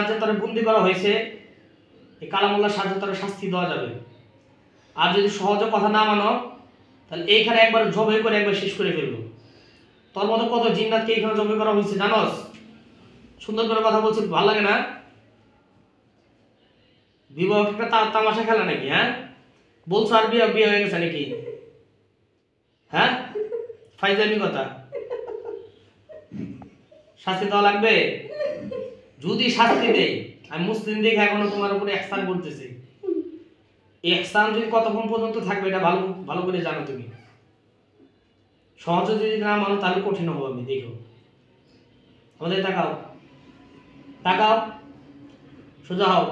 সাহায্যে তারা বন্দি করা হয়েছে, এই কালামুল্লাহর সাহায্যে তারা শাস্তি দেওয়া যাবে। আর যদি সহজে কথা না মানো তাহলে এইখানে একবার জবাই করে একবার শেষ করে ফেলবো। তোর মতো কত জিন্নাতকে এইখানে জবাই করা হয়েছে জানোস? সুন্দর করে কথা বলছিস, ভালো লাগে না? বিবাহ একটা তামাশা খেলা নাকি? হ্যাঁ বলছো আর বিয়ে বিয়ে হয়ে গেছে নাকি? হ্যাঁ ফাইজামি কথা। শাস্তি দেওয়া লাগবে। যদি শাস্তি দেয়, আমি মুসলিম দেখে এখনো তোমার উপরে ইহসান করতেছি। এই ইহসান যদি কতক্ষণ পর্যন্ত থাকবে এটা ভালো ভালো করে জানো তুমি। সহজে যদি না মানো তাহলে কঠিন হবে। আমি দেখো আমাদের তাকাও, তাকাও, সোজা হও।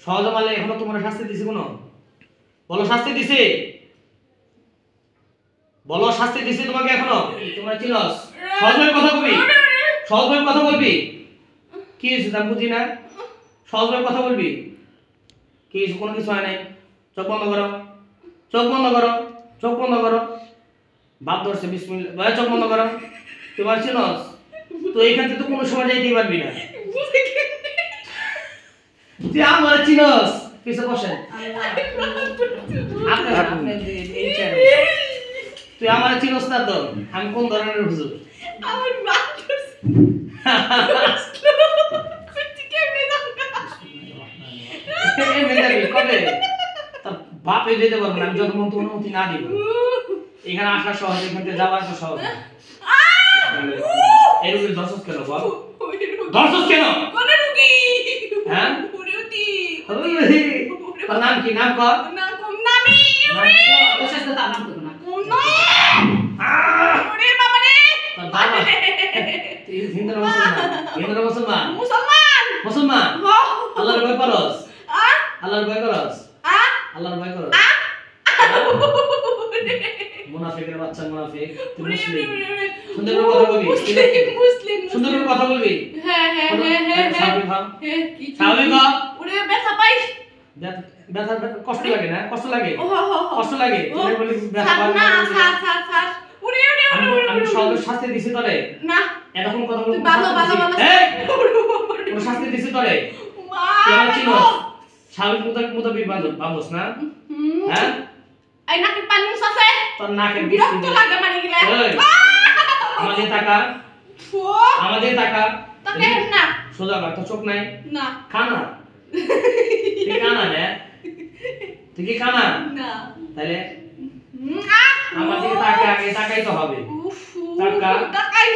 সহজে মানলে এখনো তোমার শাস্তি দিছি কোনো? বলো শাস্তি দিছি, বলো শাস্তি দিছি তোমাকে এখনো? তোমরা চিনস? সহজভাবে কথা বলবি, সহজভাবে কথা বলবি। কি হয়েছে তা বুঝি না, সহজভাবে কথা বলবি। কি হয়েছে? কোনো কিছু হয় নাই। চোখ বন্ধ করো, চোখ বন্ধ করো, চোখ বন্ধ করো। বাপ ধরছে বিসমিল্লাহ, চোখ বন্ধ করো। তোমার চিনস তো এইখান থেকে তো কোনো সময় যাইতেই পারবি না। তুই আমার চিনস, পিছে বসেন। তুই আমার চিনস না তো আমি কোন ধরনের হুজুর? আমার বাপ কবে বাপে যেতে পারবো না, আমি যত মন অনুমতি না দিব। এখানে আসা সহজ, এখান থেকে যাওয়া তো সহজ। এই রুগীর দর্শক কেন বল? দর্শক কেন? হ্যাঁ তোর নাম কি? নাম কর। মুসলমান আল্লাহর ভয় করস? আল্লাহর ভয় করস? আল্লাহর ভয় করস? মুনাফিকের বাচ্চা মুনাফিক। তুই মুসলিম, সুন্দর করে কথা বলবি। মুসলিম সুন্দর করে কথা বলবি। হ্যাঁ হ্যাঁ হ্যাঁ স্বাভাবিক ভাব, স্বাভাবিক ভাব। ওরে ব্যথা পাইস? ব্যথা কষ্ট লাগে না? কষ্ট লাগে, কষ্ট লাগে। তুই বলি ব্যথা পাই না? স্যার ওরে ওরে আমি সহজ শাস্তি দিছি তোরে না? এরকম কথা বলবি? এই কোন শাস্তি দিছি তোরে? তুই চিনস? স্বাভাবিক মোতাবেক বাবুস না? হ্যাঁ এই নাকের পানি মুছাছে তোর নাকের বিরক্ত লাগে মানে গিলা। আমাদের টাকা, আমাদের টাকা তাকে না সোজা কর। তো চোখ নাই না? কানা তুই কানা না? তুই কি কানা না? তাহলে আমাদের টাকা আগে টাকাই তো হবে। টাকা টাকাই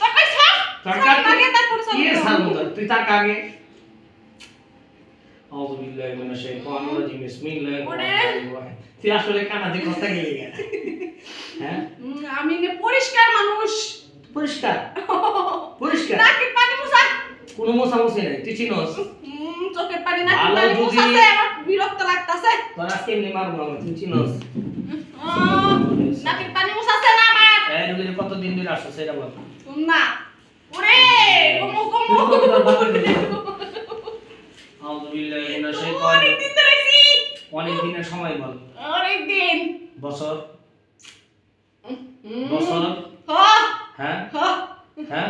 টাকাই সব টাকা আগে তারপর সব কি সালমু তুই টাকা আগে। আউযু বিল্লাহি মিনাশ শাইতানির রাজিম বিসমিল্লাহির রহমানির রহিম। তুই আসলে কানা দিয়ে কথা গেলি কেন? হ্যাঁ আমি নে পরিষ্কার মানুষ। পরিষ্কার পরিষ্কার নাকের পানি মুছা? কোনো মোছা মুছি নাই। তুই চিনস? চোখের পানি নাকের পানি মুছাছে আমার বিরক্ত লাগতাছে। তোর আজকে এমনি মারব না। তুই চিনস? নাকের পানি মুছাছে না আমার? এই রুগীর কত দিন ধরে আসছে সেটা বল না। ওরে কমু কমু আউযু বিল্লাহি মিনাশ শাইতানির। অনেক দিন ধরে আইছি। অনেক দিনের সময় বল। অনেক দিন। বছর? বছর? হ্যাঁ হ্যাঁ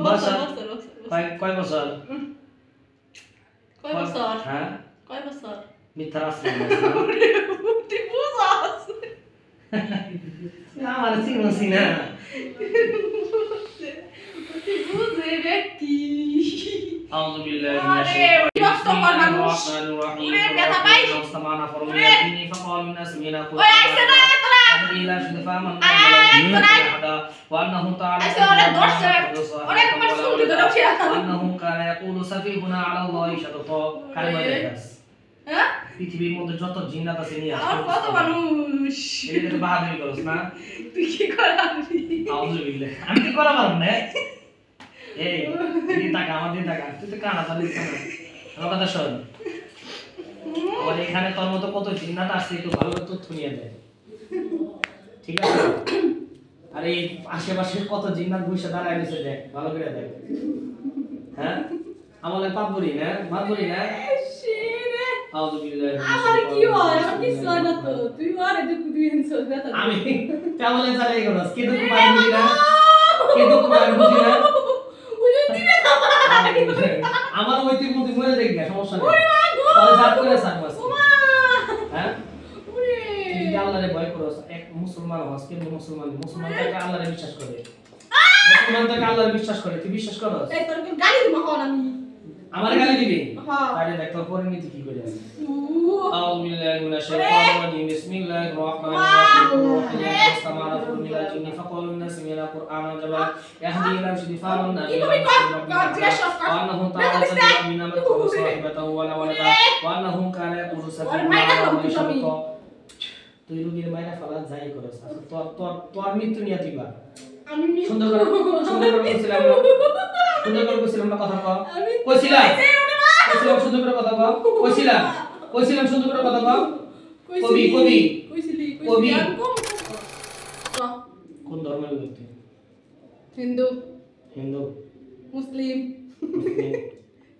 বছর কয় বছর? কয় বছর? হ্যাঁ কয় বছর? মিথ্যা রাস্তা তুই বুঝাস না? আমার চিনছি না তুই বুঝে ব্যক্তি। আউযু বিল্লাহি মিনাশ শাইতানির রহিম। ব্যথা পাই সমানা ফরমিয়াতিনি ফাকাল মিনাস মিনা কুল ওই আইছে না তোরা ইলা শুদফা মান আদা ওয়া আন্নাহু তাআলা অনেক দর্শক অনেক মানুষ শুনতে দরছি আন্নাহু কানা ইয়াকুলু সাফিহুনা আলা আল্লাহি শাতাতা কালিমা দেখাস। হ্যাঁ পৃথিবীর মধ্যে যত জিন্নাত আছে নিয়ে আর কত মানুষ এটা তো বাহাদুরি করছ না? তুই কি করাবি? আউযু বিল্লাহি আমি কি করা পারব না? এই তুই টাকা আমাদের টাকা তুই তো কানা চালিস না। আমার কথা শোন, আমার এখানে তোর মতো কত জিন্নাত আছে একটু ভালো করে তথ্য নিয়ে দেয়, ঠিক আছে? আর এই আশেপাশের কত জিন্নাত বসে দাঁড়ায় রয়েছে দেখ, ভালো করে দেখ। হ্যাঁ আমাদের পাপ করি না, মাপ করি না। আউযু বিল্লাহি আমার কি হয়? আমি কিছু না তো, তুই আরে দুঃখ দিয়েছ ব্যথা। আমি কেমনে জানাই করস কি দুঃখ পাই বুঝি না? কি দুঃখ পাই বুঝি না? বুঝি দিবে না আমার ওইতির মধ্যে মরে যাই না সমস্যা নেই তাহলে সাত করে সারবো হ্যাঁ তুই যদি আল্লাহরে ভয় করস এক মুসলমান হস কে মুসলমান তাকে আল্লাহরে বিশ্বাস করে মুসলমান তাকে আল্লাহরে বিশ্বাস করে তুই বিশ্বাস করস এই তোর গালি দিব হন আমি আমার গালি দিবি হ্যাঁ তাহলে দেখ তোর পরিণতি কি করে আছে আউযু বিল্লাহি মিনাশ শাইতানির রাজিম বিসমিল্লাহির রহমানির রহিম ইসতামারা মিনাল জিন্নি ফাকালু নাসমিনা কুরআনা জাবা ইয়াহদি ইলা শিফাa'un নাবিয়্যিন ওয়া আন্নাহু তাআলা মিনা মাতাহু সাহিবাতাহু ওয়া লাওয়ালাদা ওয়া আন্নাহু কানা ইয়াকুলু সাফিহা তুই রুগীর মাইরা ফালা যাই করস তোর মৃত্যু নিয়ে দিবা আমি সুন্দর করে কইছিলাম না কথা কইছিলাম সুন্দর করে কথা কইছিলাম সুন্দর করে কথা কবি কোন ধর্মের ব্যক্তি হিন্দু হিন্দু মুসলিম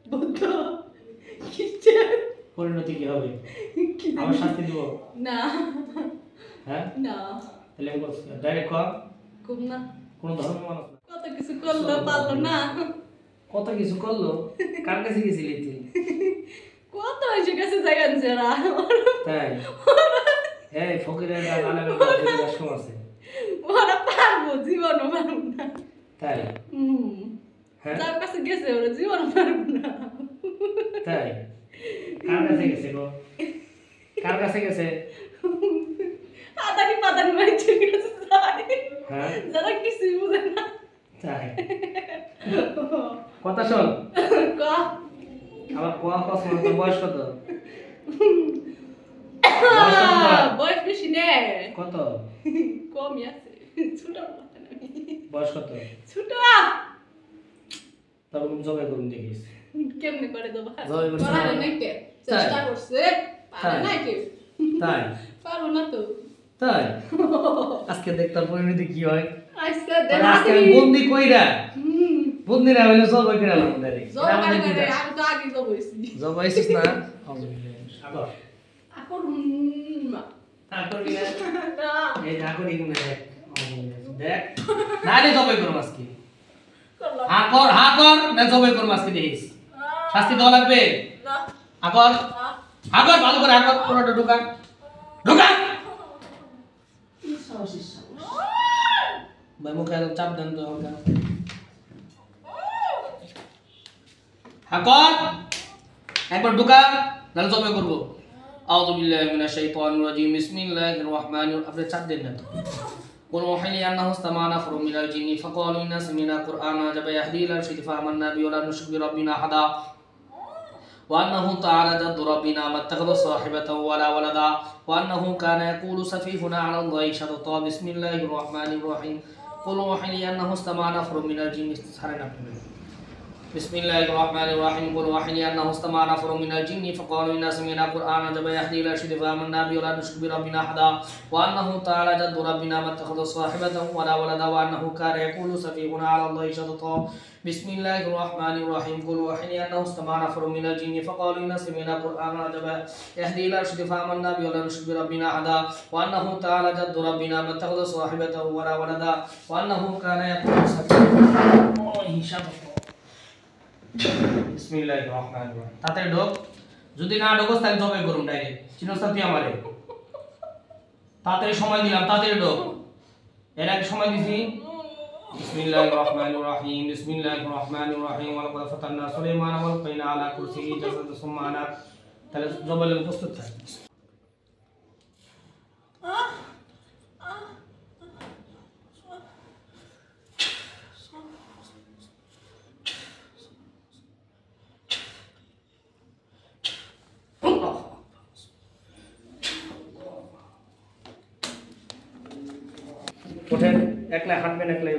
বৌদ্ধ খ্রিস্টান পরিণতি কি হবে আমার শাস্তি দিব না হ্যাঁ না তাহলে আমি বলছি ডাইরেক্ট কম না কোন ধর্মের মানুষ না কত কিছু করলো পারলো না কত কিছু করলো কার কাছে গেছিলি তুই কত এসে কাছে জায়গা জেরা তাই এই ফকিরের আলামের কাছে আছে ওরা পারবো জীবনও পারবো না তাই হ্যাঁ তার কাছে গেছে ওরা জীবনও পারবো না তাই কার কাছে গেছে গো কার কাছে গেছে আদানি পাদানি মাইছে গেছে যায় হ্যাঁ যারা কিছুই বুঝে না তাই কথা শোন ক আমার কথা তোর বয়স কত বয়স বেশি নে কত কমই আছে ছোট বয়স কত ছোট তারপর জবাই করুন দেখিস কেমনে করে দেবো জবাই করছে করার নাইতে চেষ্টা করছে পারে না কেউ তাই পারো না তো তাই আজকে দেখতাম পরিণতি কি হয় আজকে আজকে বন্দি কইরা বন্দিরা হইলো জবাই করে আলাম দাঁড়ি জবাই করে আমি তো আগে জবাইছি জবাইছিস না আগর আকর আগর কি এই আগর ইগুনে দেখ না রে জবাই করব আজকে হাকর না জবাই করব আজকে দেখিস শাস্তি দেওয়া লাগবে হাকর ভালো করে হাকর পুরোটা ঢোকা ভাই মুখে একদম চাপ দেন তো হাকর একবার ঢোকা নাহলে জবাই করব আউযু বিল্লাহি মিনাশ শাইতানির রাজিম বিসমিল্লাহির রহমানির আপনি চাপ দেন না قل أوحي لي أنه استمع نفر من الجن فقالوا إنا سمعنا قرآنا عجبا يهدي إلى الرشد فآمنا به ولا نشرك بربنا أحدا وأنه تعالى جد ربنا ما اتخذ صاحبة ولا ولدا وأنه كان يقول سفيهنا على الله شططا بسم الله الرحمن الرحيم قل أوحي لي أنه استمع نفر من الجن بسم الله الرحمن الرحيم قل أوحي لي أنه استمع نفر من الجن فقالوا إنا سمعنا قرآنا عجبا يهدي إلى الرشد فآمنا به ولا نشرك بربنا أحدا وأنه تعالى جد ربنا ما اتخذ صاحبة ولا ولدا وأنه كان يقول سفيهنا على الله شططا بسم الله الرحمن الرحيم قل أوحي لي أنه استمع نفر من الجن فقالوا إنا سمعنا قرآنا عجبا يهدي إلى الرشد فآمنا به ولا نشرك بربنا أحدا وأنه تعالى جد ربنا ما اتخذ صاحبة ولا ولدا وأنه كان يقول سفيهنا বিসমিল্লাহির রহমানির রহিম তাড়াতাড়ি ঢোক যদি না ঢোকস তাহলে জবাই করুম ডাইরেক্ট চিনোস তুই আমারে তাড়াতাড়ি সময় দিলাম তাড়াতাড়ি ঢোক এর আগে সময় দিছি বিসমিল্লাহির রহমানির রহিম বিসমিল্লাহির রহমানির রহিম ওয়া লাকাদ ফাতান্না সুলাইমান ওয়া আলকাইনা আলা কুরসিহি জাসাদান সুম্মা আনা তাহলে জবাইয়ের প্রস্তুত থাক ওঠেন একলা হাঁটবেন একলাই